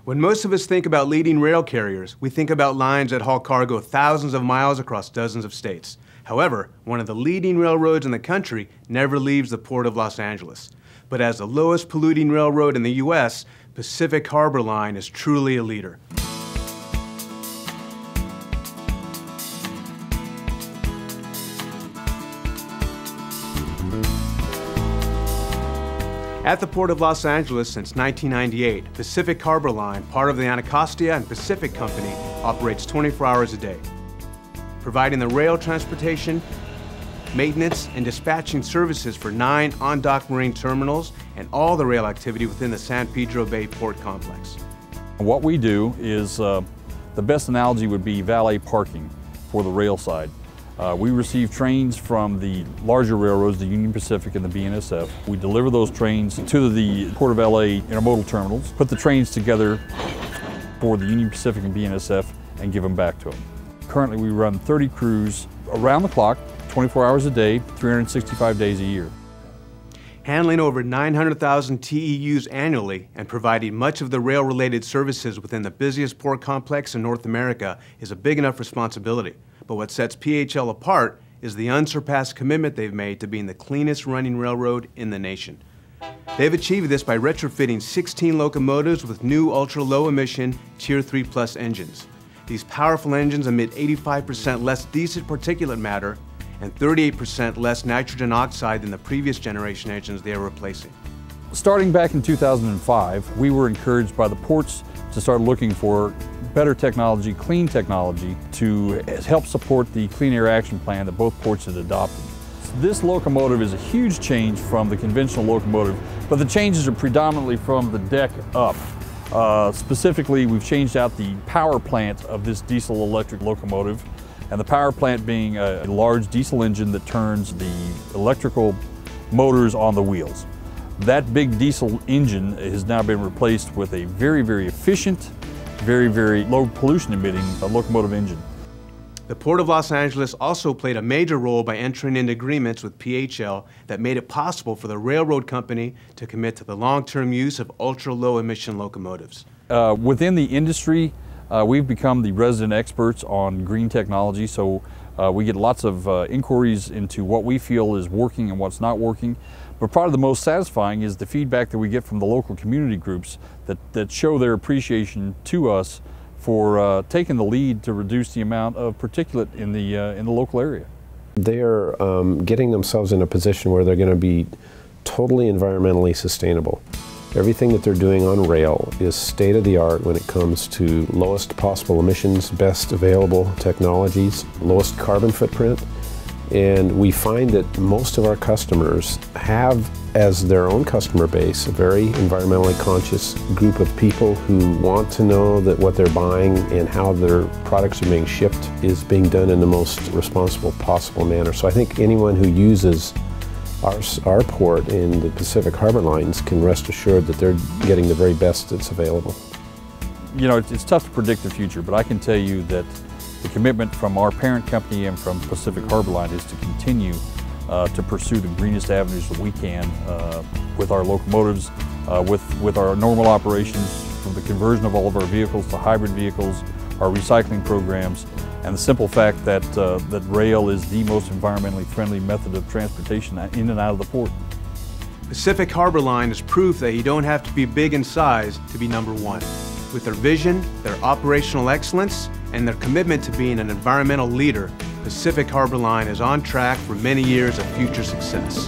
When most of us think about leading rail carriers, we think about lines that haul cargo thousands of miles across dozens of states. However, one of the leading railroads in the country never leaves the Port of Los Angeles. But as the lowest polluting railroad in the U.S., Pacific Harbor Line is truly a leader. At the Port of Los Angeles since 1998, Pacific Harbor Line, part of the Anacostia and Pacific Company, operates 24 hours a day, providing the rail transportation, maintenance, and dispatching services for 9 on-dock marine terminals and all the rail activity within the San Pedro Bay Port Complex. What we do is, the best analogy would be valet parking for the rail side. We receive trains from the larger railroads, the Union Pacific and the BNSF. We deliver those trains to the Port of L.A. intermodal terminals, put the trains together for the Union Pacific and BNSF, and give them back to them. Currently we run 30 crews around the clock, 24 hours a day, 365 days a year. Handling over 900,000 TEUs annually and providing much of the rail-related services within the busiest port complex in North America is a big enough responsibility. But what sets PHL apart is the unsurpassed commitment they've made to being the cleanest running railroad in the nation. They've achieved this by retrofitting 16 locomotives with new ultra-low emission Tier 3 Plus engines. These powerful engines emit 85% less diesel particulate matter and 38% less nitrogen oxide than the previous generation engines they are replacing. Starting back in 2005, we were encouraged by the ports to start looking for better technology, clean technology, to help support the Clean Air Action Plan that both ports had adopted. This locomotive is a huge change from the conventional locomotive, but the changes are predominantly from the deck up. Specifically, we've changed out the power plant of this diesel-electric locomotive, and the power plant being a large diesel engine that turns the electrical motors on the wheels. That big diesel engine has now been replaced with a very, very efficient, very low pollution emitting locomotive engine. The Port of Los Angeles also played a major role by entering into agreements with PHL that made it possible for the railroad company to commit to the long-term use of ultra-low emission locomotives. Within the industry, we've become the resident experts on green technology, so we get lots of inquiries into what we feel is working and what's not working. But probably the most satisfying is the feedback that we get from the local community groups that show their appreciation to us for taking the lead to reduce the amount of particulate in the local area. They are getting themselves in a position where they're going to be totally environmentally sustainable. Everything that they're doing on rail is state-of-the-art when it comes to lowest possible emissions, best available technologies, lowest carbon footprint. And we find that most of our customers have as their own customer base a very environmentally conscious group of people who want to know that what they're buying and how their products are being shipped is being done in the most responsible possible manner. So I think anyone who uses our port in the Pacific Harbor Lines can rest assured that they're getting the very best that's available. You know, it's tough to predict the future, but I can tell you that the commitment from our parent company and from Pacific Harbor Line is to continue to pursue the greenest avenues that we can with our locomotives, with our normal operations, from the conversion of all of our vehicles to hybrid vehicles, our recycling programs, and the simple fact that, that rail is the most environmentally friendly method of transportation in and out of the port. Pacific Harbor Line is proof that you don't have to be big in size to be number one. With their vision, their operational excellence, and their commitment to being an environmental leader, Pacific Harbor Line is on track for many years of future success.